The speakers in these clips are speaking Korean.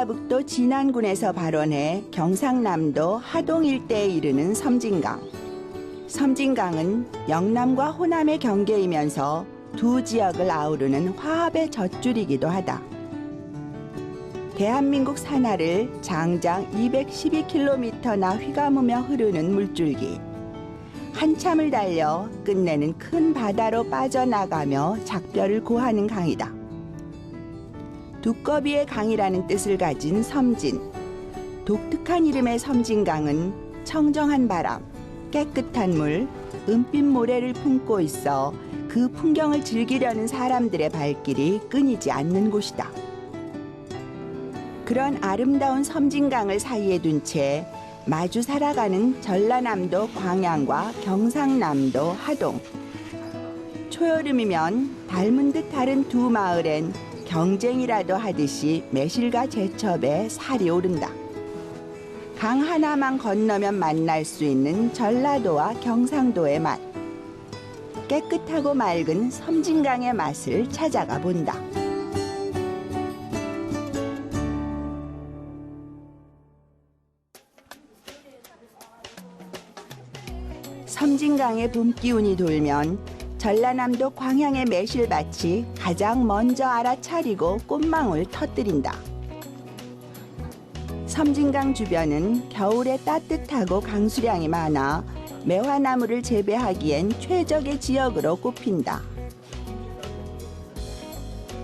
전라북도 진안군에서 발원해 경상남도 하동 일대에 이르는 섬진강. 섬진강은 영남과 호남의 경계이면서 두 지역을 아우르는 화합의 젖줄이기도 하다. 대한민국 산하를 장장 212km나 휘감으며 흐르는 물줄기. 한참을 달려 끝내는 큰 바다로 빠져나가며 작별을 고하는 강이다. 두꺼비의 강이라는 뜻을 가진 섬진. 독특한 이름의 섬진강은 청정한 바람, 깨끗한 물, 은빛 모래를 품고 있어 그 풍경을 즐기려는 사람들의 발길이 끊이지 않는 곳이다. 그런 아름다운 섬진강을 사이에 둔 채 마주 살아가는 전라남도 광양과 경상남도 하동. 초여름이면 닮은 듯 다른 두 마을엔 경쟁이라도 하듯이 매실과 제첩에 살이 오른다. 강 하나만 건너면 만날 수 있는 전라도와 경상도의 맛. 깨끗하고 맑은 섬진강의 맛을 찾아가 본다. 섬진강의 봄 기운이 돌면 전라남도 광양의 매실밭이 가장 먼저 알아차리고 꽃망울 터뜨린다. 섬진강 주변은 겨울에 따뜻하고 강수량이 많아 매화나무를 재배하기엔 최적의 지역으로 꼽힌다.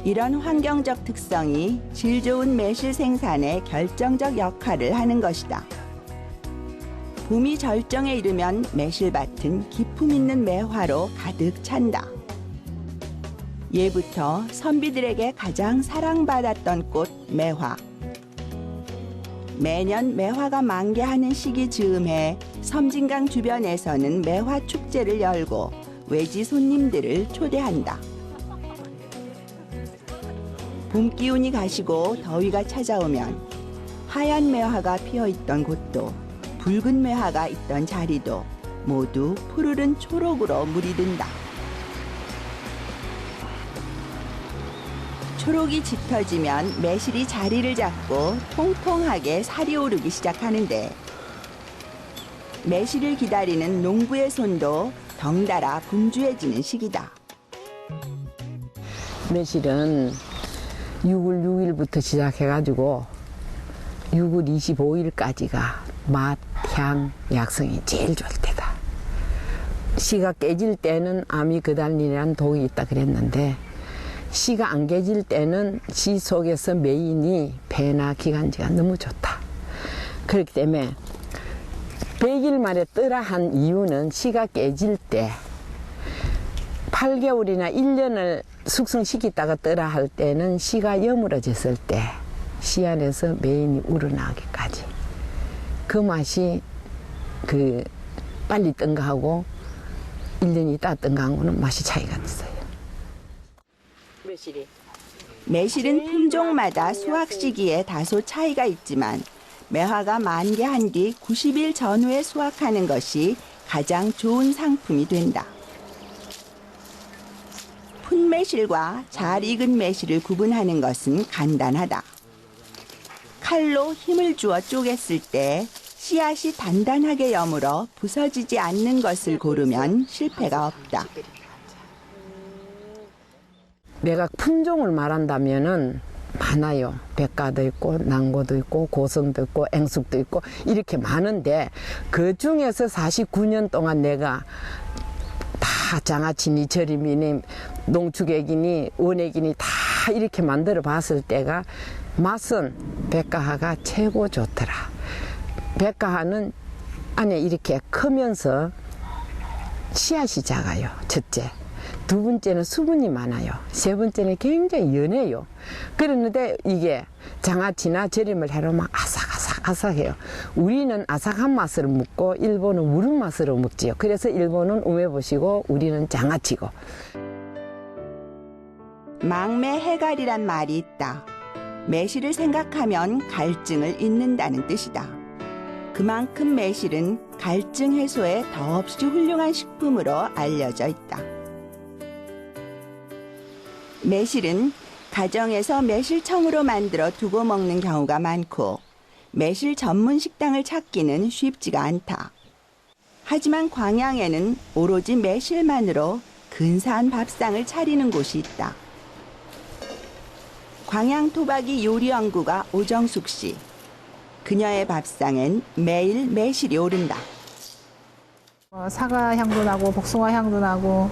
이런 환경적 특성이 질 좋은 매실 생산에 결정적 역할을 하는 것이다. 봄이 절정에 이르면 매실밭은 기품 있는 매화로 가득 찬다. 예부터 선비들에게 가장 사랑받았던 꽃 매화. 매년 매화가 만개하는 시기 즈음에 섬진강 주변에서는 매화 축제를 열고 외지 손님들을 초대한다. 봄 기운이 가시고 더위가 찾아오면 하얀 매화가 피어있던 곳도 붉은 매화가 있던 자리도 모두 푸르른 초록으로 물이 든다. 초록이 짙어지면 매실이 자리를 잡고 통통하게 살이 오르기 시작하는데 매실을 기다리는 농부의 손도 덩달아 분주해지는 시기다. 매실은 6월 6일부터 시작해가지고 6월 25일까지가 맛, 향, 약성이 제일 좋을 때다. 씨가 깨질 때는 아미그달린이라는 독이 있다 그랬는데 씨가 안 깨질 때는 씨 속에서 메인이 배나 기관지가 너무 좋다. 그렇기 때문에 100일 만에 뜨라 한 이유는 씨가 깨질 때 8개월이나 1년을 숙성시키다가 뜨라 할 때는 씨가 여물어졌을 때 씨 안에서 메인이 우러나오기까지 그 맛이 빨리 뜬 거하고 1년 있다 뜬 거하고는 맛이 차이가 있어요. 매실은 품종마다 수확 시기에 다소 차이가 있지만 매화가 만개한 뒤 90일 전후에 수확하는 것이 가장 좋은 상품이 된다. 풋매실과 잘 익은 매실을 구분하는 것은 간단하다. 칼로 힘을 주어 쪼갰을 때 씨앗이 단단하게 여물어 부서지지 않는 것을 고르면 실패가 없다. 내가 품종을 말한다면은 많아요. 백가도 있고 난고도 있고 고성도 있고 앵숙도 있고 이렇게 많은데 그 중에서 49년 동안 내가 다 장아찌니 절임이니 농축액이니 원액이니 다 이렇게 만들어 봤을 때가 맛은 백가하가 최고 좋더라. 백가하는 안에 이렇게 크면서 씨앗이 작아요. 첫째. 두 번째는 수분이 많아요. 세 번째는 굉장히 연해요. 그런데 이게 장아찌나 절임을 해놓으면 아삭아삭해요. 우리는 아삭한 맛으로 먹고 일본은 무른 맛으로 먹지요. 그래서 일본은 우메보시고 우리는 장아찌고. 망매 해갈이란 말이 있다. 매실을 생각하면 갈증을 잊는다는 뜻이다. 그만큼 매실은 갈증 해소에 더없이 훌륭한 식품으로 알려져 있다. 매실은 가정에서 매실청으로 만들어 두고 먹는 경우가 많고 매실 전문 식당을 찾기는 쉽지가 않다. 하지만 광양에는 오로지 매실만으로 근사한 밥상을 차리는 곳이 있다. 광양 토박이 요리 연구가 오정숙 씨. 그녀의 밥상엔 매일 매실이 오른다. 사과 향도 나고 복숭아 향도 나고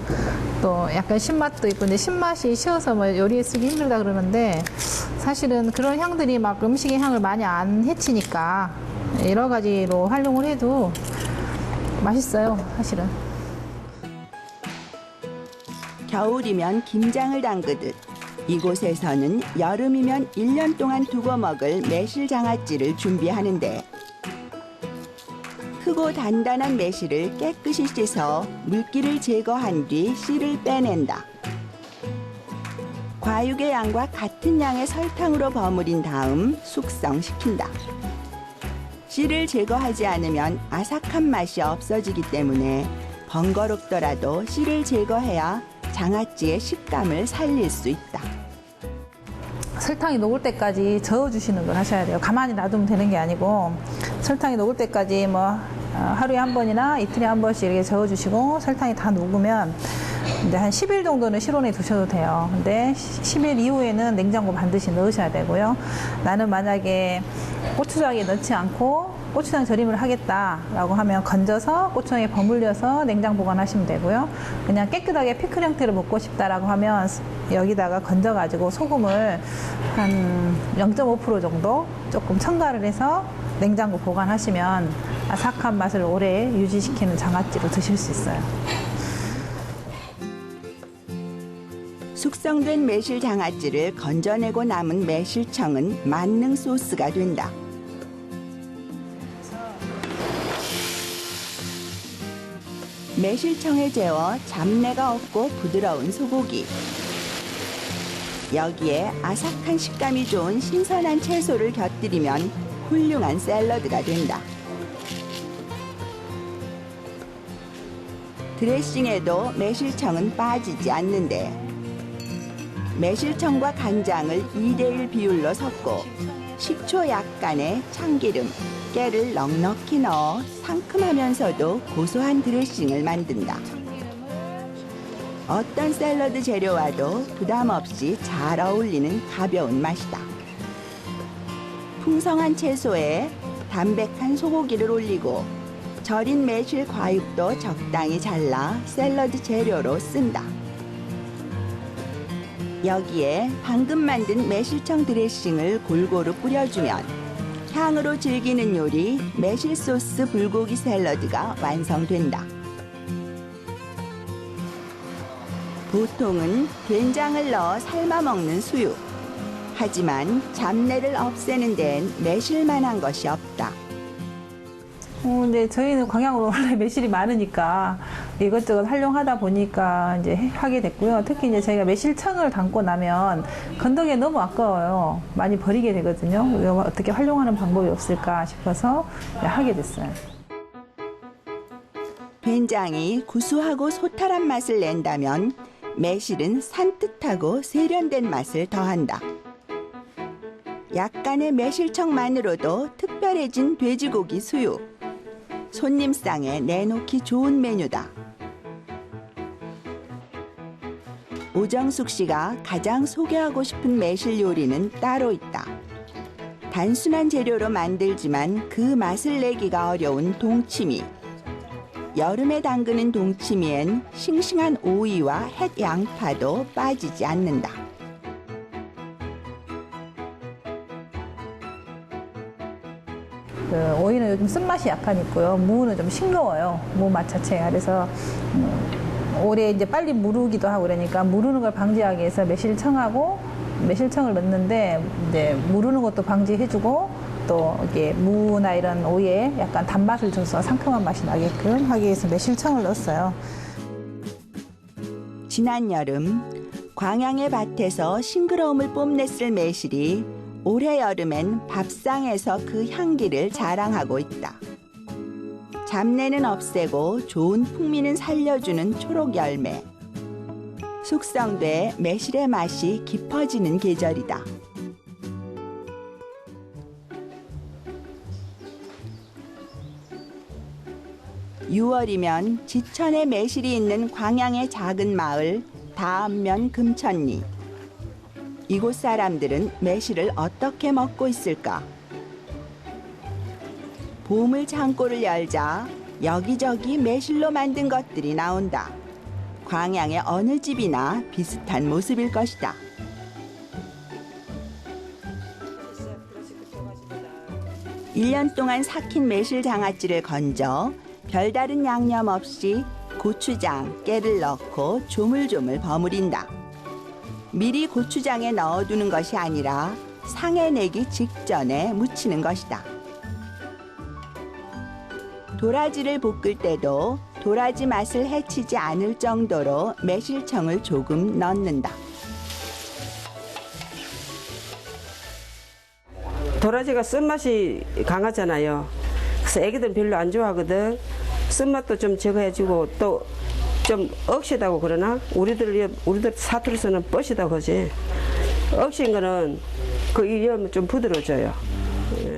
또 약간 신맛도 있고, 근데 신맛이 쉬어서 뭐 요리에 쓰기 힘들다 그러는데 사실은 그런 향들이 막 음식의 향을 많이 안 해치니까 여러 가지로 활용을 해도 맛있어요, 사실은. 겨울이면 김장을 담그듯 이곳에서는 여름이면 1년 동안 두고 먹을 매실 장아찌를 준비하는데, 크고 단단한 매실을 깨끗이 씻어 물기를 제거한 뒤 씨를 빼낸다. 과육의 양과 같은 양의 설탕으로 버무린 다음 숙성시킨다. 씨를 제거하지 않으면 아삭한 맛이 없어지기 때문에 번거롭더라도 씨를 제거해야 장아찌의 식감을 살릴 수 있다. 설탕이 녹을 때까지 저어주시는 걸 하셔야 돼요. 가만히 놔두면 되는 게 아니고 설탕이 녹을 때까지 뭐 하루에 한 번이나 이틀에 한 번씩 이렇게 저어주시고, 설탕이 다 녹으면 이제 한 10일 정도는 실온에 두셔도 돼요. 근데 10일 이후에는 냉장고 반드시 넣으셔야 되고요. 나는 만약에 고추장에 넣지 않고 고추장 절임을 하겠다라고 하면 건져서 고추장에 버물려서 냉장 보관하시면 되고요. 그냥 깨끗하게 피클 형태로 먹고 싶다라고 하면 여기다가 건져가지고 소금을 한 0.5% 정도 조금 첨가를 해서 냉장고 보관하시면 아삭한 맛을 오래 유지시키는 장아찌로 드실 수 있어요. 숙성된 매실 장아찌를 건져내고 남은 매실청은 만능 소스가 된다. 매실청에 재워 잡내가 없고 부드러운 소고기. 여기에 아삭한 식감이 좋은 신선한 채소를 곁들이면 훌륭한 샐러드가 된다. 드레싱에도 매실청은 빠지지 않는데, 매실청과 간장을 2대1 비율로 섞고 식초 약간의 참기름, 깨를 넉넉히 넣어 상큼하면서도 고소한 드레싱을 만든다. 어떤 샐러드 재료와도 부담 없이 잘 어울리는 가벼운 맛이다. 풍성한 채소에 담백한 소고기를 올리고 절인 매실 과육도 적당히 잘라 샐러드 재료로 쓴다. 여기에 방금 만든 매실청 드레싱을 골고루 뿌려주면 향으로 즐기는 요리 매실 소스 불고기 샐러드가 완성된다. 보통은 된장을 넣어 삶아 먹는 수육. 하지만 잡내를 없애는 데엔 매실만한 것이 없다. 근데 저희는 광양으로 원래 매실이 많으니까 이것저것 활용하다 보니까 이제 하게 됐고요. 특히 이제 저희가 매실청을 담고 나면 건더기에 너무 아까워요. 많이 버리게 되거든요. 이거 어떻게 활용하는 방법이 없을까 싶어서 하게 됐어요. 된장이 구수하고 소탈한 맛을 낸다면 매실은 산뜻하고 세련된 맛을 더한다. 약간의 매실청만으로도 특별해진 돼지고기 수육. 손님상에 내놓기 좋은 메뉴다. 오정숙 씨가 가장 소개하고 싶은 매실 요리는 따로 있다. 단순한 재료로 만들지만 그 맛을 내기가 어려운 동치미. 여름에 담그는 동치미엔 싱싱한 오이와 햇 양파도 빠지지 않는다. 오이는 요즘 쓴맛이 약간 있고요. 무는 좀 싱거워요. 무 맛 자체가. 그래서 오래 이제 빨리 무르기도 하고 그러니까 무르는 걸 방지하기 위해서 매실청하고 매실청을 넣는데 이제 무르는 것도 방지해주고 또 이게 무나 이런 오이에 약간 단맛을 줘서 상큼한 맛이 나게끔 하기 위해서 매실청을 넣었어요. 지난 여름 광양의 밭에서 싱그러움을 뽐냈을 매실이 올해 여름엔 밥상에서 그 향기를 자랑하고 있다. 잡내는 없애고 좋은 풍미는 살려주는 초록 열매. 숙성돼 매실의 맛이 깊어지는 계절이다. (6월이면) 지천에 매실이 있는 광양의 작은 마을 다암면 금천리. 이곳 사람들은 매실을 어떻게 먹고 있을까? 보물 창고를 열자 여기저기 매실로 만든 것들이 나온다. 광양의 어느 집이나 비슷한 모습일 것이다. (1년) 동안 삭힌 매실 장아찌를 건져 별다른 양념 없이 고추장, 깨를 넣고 조물조물 버무린다. 미리 고추장에 넣어두는 것이 아니라 상에 내기 직전에 무치는 것이다. 도라지를 볶을 때도 도라지 맛을 해치지 않을 정도로 매실청을 조금 넣는다. 도라지가 쓴맛이 강하잖아요. 그래서 애기들은 별로 안 좋아하거든. 쓴맛도 좀 적어야지고 또 좀 억시다고 그러나 우리들 사투리에서는 뻗이다고 하지. 억신 거는 그 이염 좀 부드러워져요. 예.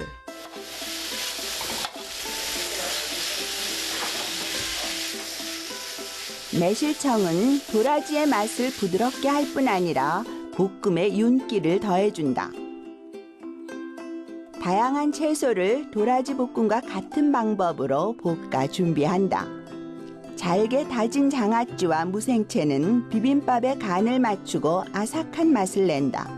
매실청은 도라지의 맛을 부드럽게 할 뿐 아니라 볶음에 윤기를 더해준다. 다양한 채소를 도라지 볶음과 같은 방법으로 볶아 준비한다. 잘게 다진 장아찌와 무생채는 비빔밥에 간을 맞추고 아삭한 맛을 낸다.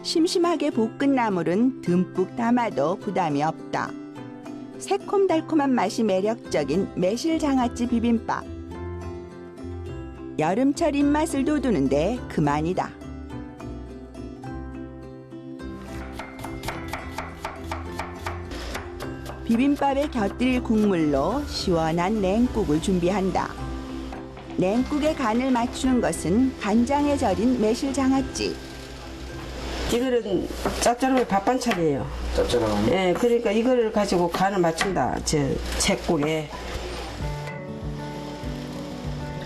심심하게 볶은 나물은 듬뿍 담아도 부담이 없다. 새콤달콤한 맛이 매력적인 매실장아찌 비빔밥. 여름철 입맛을 돋우는데 그만이다. 비빔밥에 곁들일 국물로 시원한 냉국을 준비한다. 냉국의 간을 맞추는 것은 간장에 절인 매실장아찌. 이거는 짭짤하면 밥 반찬이에요. 짭짤하면? 예, 그러니까 이거를 가지고 간을 맞춘다. 저 채국에.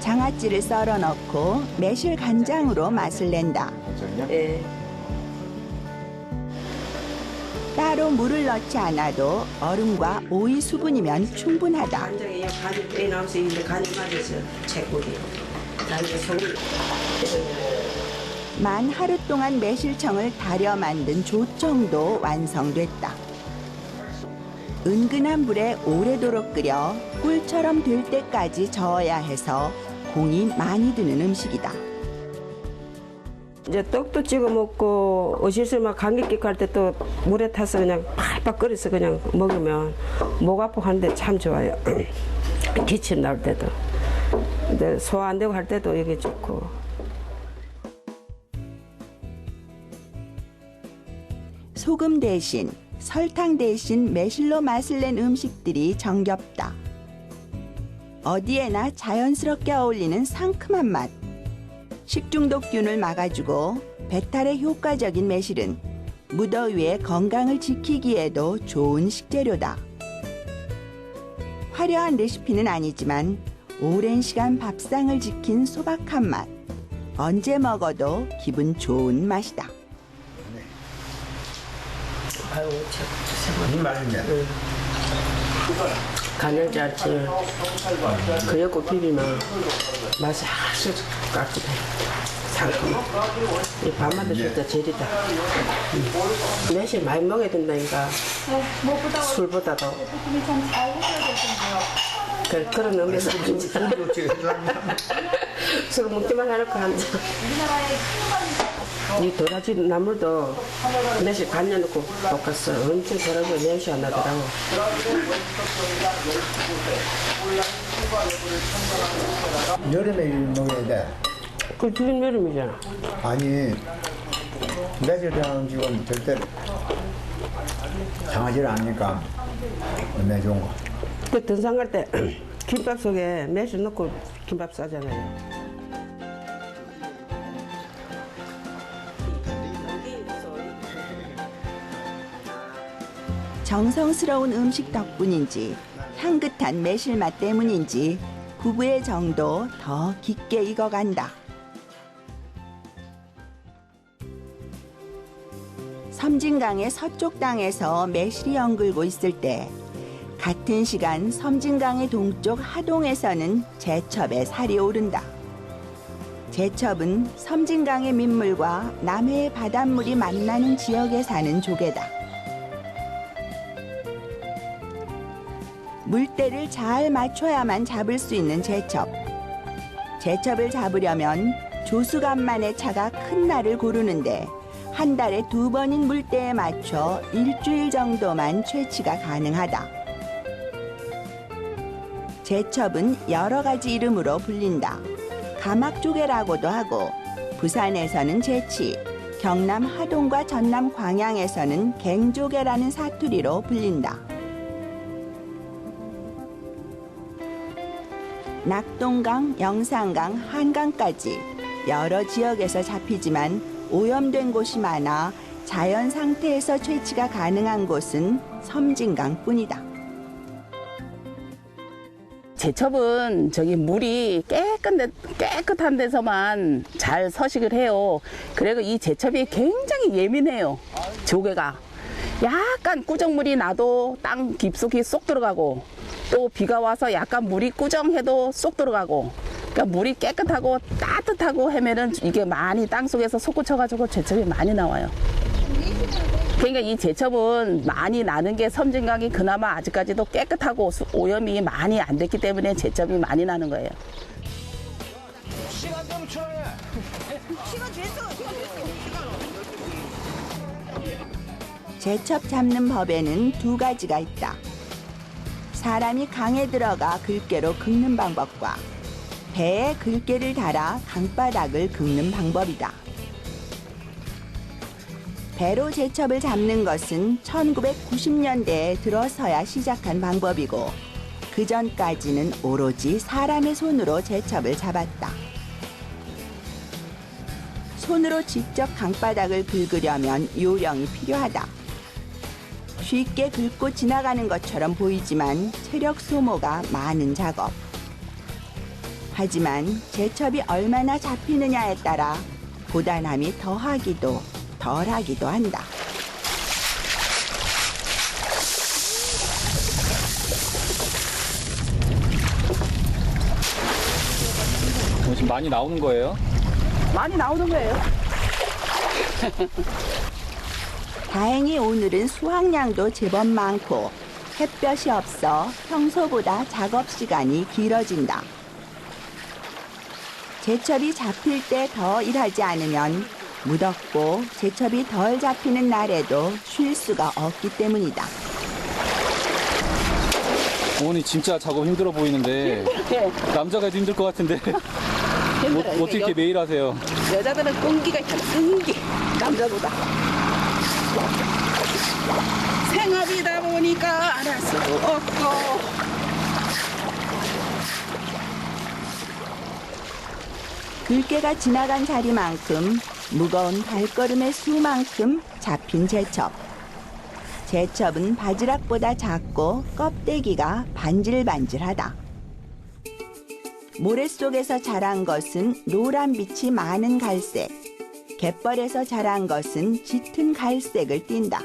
장아찌를 썰어 넣고 매실 간장으로 맛을 낸다. 간장이요? 예. 따로 물을 넣지 않아도 얼음과 오이 수분이면 충분하다. 간장에 간이 빼 나오면서 이제 간이 맞아서 채국이. 다음에 소금. 만 하루 동안 매실청을 달여 만든 조청도 완성됐다. 은근한 불에 오래도록 끓여 꿀처럼 될 때까지 저어야 해서 공이 많이 드는 음식이다. 이제 떡도 찍어 먹고 어실실 막 감기 할 때 또 물에 타서 그냥 팔팔 끓여서 그냥 먹으면 목 아프고 하는데 참 좋아요. 기침 나올 때도. 근데 소화 안 되고 할 때도 이게 좋고. 소금 대신 설탕 대신 매실로 맛을 낸 음식들이 정겹다. 어디에나 자연스럽게 어울리는 상큼한 맛. 식중독균을 막아주고 배탈에 효과적인 매실은 무더위에 건강을 지키기에도 좋은 식재료다. 화려한 레시피는 아니지만 오랜 시간 밥상을 지킨 소박한 맛. 언제 먹어도 기분 좋은 맛이다. 아유, 맛있네. 간장짜리 그래갖고 비비면 맛이 아주 깔끔해. 상큼. 이 밥만 드실 때 제일이다. 매실 많이 먹어야 된다니까. 술보다도. 그런 의미에서 술 먹기만 해놓고 한다. 이 도라지 나물도 매실 간 넣고 볶았어. 엄청 더라고 냄새 안 나더라고. 여름에 먹어야 돼. 그 지금 여름이잖아. 아니, 매실장 지금 절대 장하지를 않으니까 얼마나 좋은 거. 그 등산 갈 때 김밥 속에 매실 넣고 김밥 싸잖아요. 정성스러운 음식 덕분인지 향긋한 매실 맛 때문인지 부부의 정도 더 깊게 익어간다. 섬진강의 서쪽 땅에서 매실이 엉글고 있을 때 같은 시간 섬진강의 동쪽 하동에서는 제첩에 살이 오른다. 제첩은 섬진강의 민물과 남해의 바닷물이 만나는 지역에 사는 조개다. 물때를 잘 맞춰야만 잡을 수 있는 제첩. 제첩을 잡으려면 조수간만의 차가 큰 날을 고르는데 한 달에 2번인 물때에 맞춰 일주일 정도만 채취가 가능하다. 제첩은 여러 가지 이름으로 불린다. 가막조개라고도 하고 부산에서는 제치, 경남 하동과 전남 광양에서는 갱조개라는 사투리로 불린다. 낙동강, 영산강, 한강까지 여러 지역에서 잡히지만 오염된 곳이 많아 자연 상태에서 채취가 가능한 곳은 섬진강뿐이다. 제첩은 저기 물이 깨끗한 데서만 잘 서식을 해요. 그리고 이 제첩이 굉장히 예민해요. 조개가 약간 꾸정물이 나도 땅 깊숙이 쏙 들어가고 또 비가 와서 약간 물이 꾸정해도 쏙 들어가고 그러니까 물이 깨끗하고 따뜻하고 하면은 이게 많이 땅 속에서 솟구쳐가지고 제첩이 많이 나와요. 그러니까 이 제첩은 많이 나는 게 섬진강이 그나마 아직까지도 깨끗하고 오염이 많이 안 됐기 때문에 제첩이 많이 나는 거예요. 제첩 잡는 법에는 2가지가 있다. 사람이 강에 들어가 글개로 긁는 방법과 배에 글개를 달아 강바닥을 긁는 방법이다. 배로 제첩을 잡는 것은 1990년대에 들어서야 시작한 방법이고 그 전까지는 오로지 사람의 손으로 제첩을 잡았다. 손으로 직접 강바닥을 긁으려면 요령이 필요하다. 쉽게 긁고 지나가는 것처럼 보이지만 체력 소모가 많은 작업. 하지만 제첩이 얼마나 잡히느냐에 따라 고단함이 더하기도 덜하기도 한다. 지금 많이 나오는 거예요? 많이 나오는 거예요. 다행히 오늘은 수확량도 제법 많고 햇볕이 없어 평소보다 작업 시간이 길어진다. 제첩이 잡힐 때 더 일하지 않으면 무덥고 제첩이 덜 잡히는 날에도 쉴 수가 없기 때문이다. 어머니 진짜 작업 힘들어 보이는데 남자가 해도 힘들 것 같은데 어떻게 이렇게 매일 하세요? 여자들은 끈기가 있잖아. 끈기. 남자보다. 생업이다 보니까 안 할 수도 없고. 들깨가 지나간 자리만큼 무거운 발걸음의 수만큼 잡힌 제첩. 제첩은 바지락보다 작고 껍데기가 반질반질하다. 모래 속에서 자란 것은 노란빛이 많은 갈색, 갯벌에서 자란 것은 짙은 갈색을 띈다.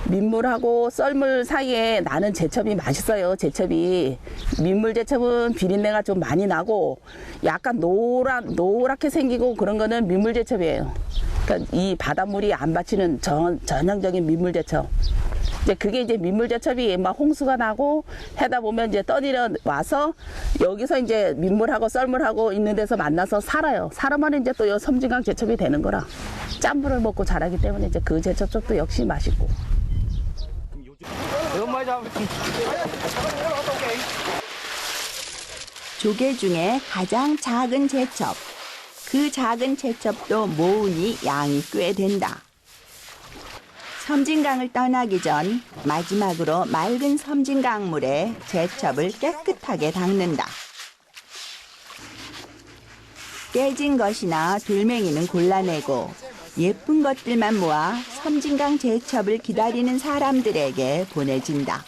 민물하고 썰물 사이에 나는 제첩이 맛있어요. 제첩이 민물 제첩은 비린내가 좀 많이 나고 약간 노랗게 생기고 그런 거는 민물 제첩이에요. 그러니까 이 바닷물이 안 받치는 전형적인 민물 제첩. 이제 그게 이제 민물 제첩이 막 홍수가 나고 해다 보면 이제 떠내려 와서 여기서 이제 민물하고 썰물하고 있는 데서 만나서 살아요. 살아만 이제 또 요 섬진강 제첩이 되는 거라. 짠물을 먹고 자라기 때문에 이제 그 제첩도 역시 맛있고. 조개 중에 가장 작은 제첩. 그 작은 제첩도 모으니 양이 꽤 된다. 섬진강을 떠나기 전 마지막으로 맑은 섬진강물에 제첩을 깨끗하게 닦는다. 깨진 것이나 돌멩이는 골라내고 예쁜 것들만 모아 섬진강 제첩을 기다리는 사람들에게 보내진다.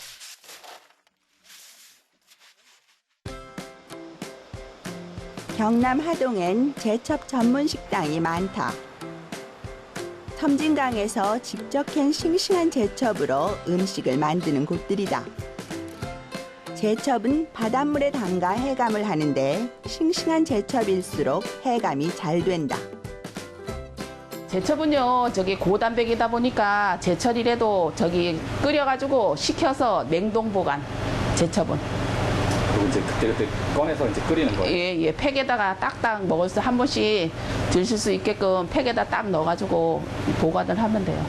경남 하동엔 제첩 전문 식당이 많다. 섬진강에서 직접 캔 싱싱한 제첩으로 음식을 만드는 곳들이다. 제첩은 바닷물에 담가 해감을 하는데 싱싱한 제첩일수록 해감이 잘 된다. 제첩은요, 고단백이다 보니까 제철이라도 끓여가지고 식혀서 냉동 보관. 제첩은. 그리고 이제 그때 꺼내서 이제 끓이는 거예요. 예, 팩에다가 딱딱 먹을 수 한 번씩 드실 수 있게끔 팩에다 딱 넣어가지고 보관을 하면 돼요.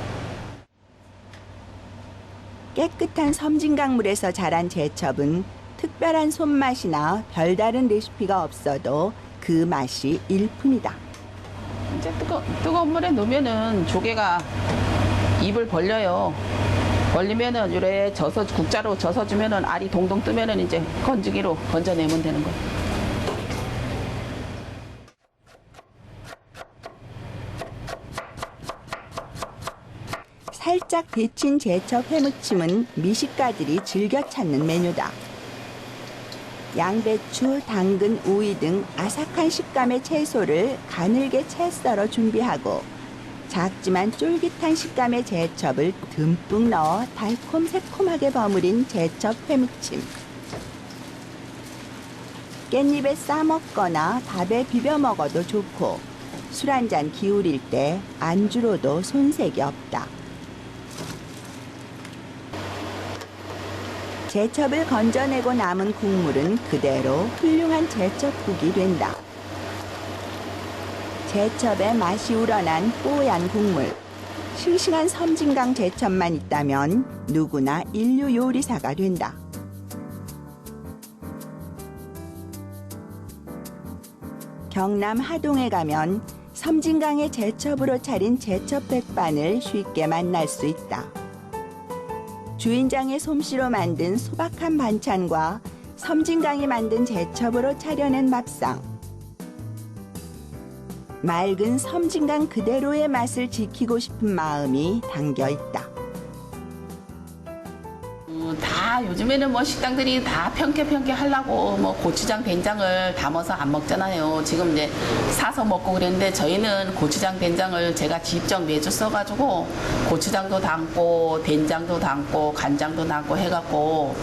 깨끗한 섬진강물에서 자란 제첩은 특별한 손맛이나 별다른 레시피가 없어도 그 맛이 일품이다. 이제 뜨거운 물에 넣으면은 조개가 입을 벌려요. 벌리면은 요래 국자로 져서 주면은 알이 동동 뜨면은 이제 건지기로 건져내면 되는 거예요. 살짝 데친 제첩 회무침은 미식가들이 즐겨 찾는 메뉴다. 양배추, 당근, 오이 등 아삭한 식감의 채소를 가늘게 채 썰어 준비하고 작지만 쫄깃한 식감의 제첩을 듬뿍 넣어 달콤새콤하게 버무린 제첩 회무침. 깻잎에 싸 먹거나 밥에 비벼 먹어도 좋고 술 한잔 기울일 때 안주로도 손색이 없다. 제첩을 건져내고 남은 국물은 그대로 훌륭한 제첩국이 된다. 제첩의 맛이 우러난 뽀얀 국물. 싱싱한 섬진강 제첩만 있다면 누구나 인류 요리사가 된다. 경남 하동에 가면 섬진강의 제첩으로 차린 제첩 백반을 쉽게 만날 수 있다. 주인장의 솜씨로 만든 소박한 반찬과 섬진강이 만든 제첩으로 차려낸 밥상. 맑은 섬진강 그대로의 맛을 지키고 싶은 마음이 담겨 있다. 다 요즘에는 뭐 식당들이 다 평캐 하려고 뭐 고추장 된장을 담아서 안 먹잖아요. 지금 이제 사서 먹고 그랬는데 저희는 고추장 된장을 제가 직접 매주 써가지고 고추장도 담고 된장도 담고 간장도 담고 해갖고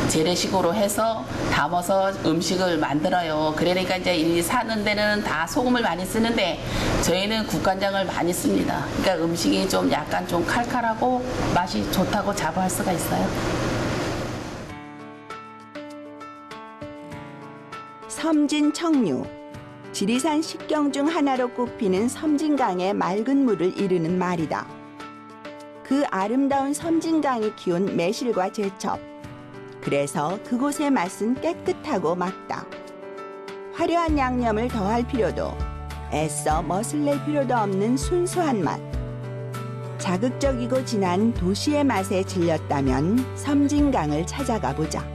재래식으로 해서 담아서 음식을 만들어요. 그러니까 이제 사는 데는 다 소금을 많이 쓰는데 저희는 국간장을 많이 씁니다. 그러니까 음식이 좀 약간 좀 칼칼하고 맛이 좋다고 자부할 수가 있어요. 섬진 청류. 지리산 식경 중 하나로 꼽히는 섬진강의 맑은 물을 이르는 말이다. 그 아름다운 섬진강이 키운 매실과 제첩. 그래서 그곳의 맛은 깨끗하고 맑다. 화려한 양념을 더할 필요도, 애써 멋을 낼 필요도 없는 순수한 맛. 자극적이고 진한 도시의 맛에 질렸다면 섬진강을 찾아가 보자.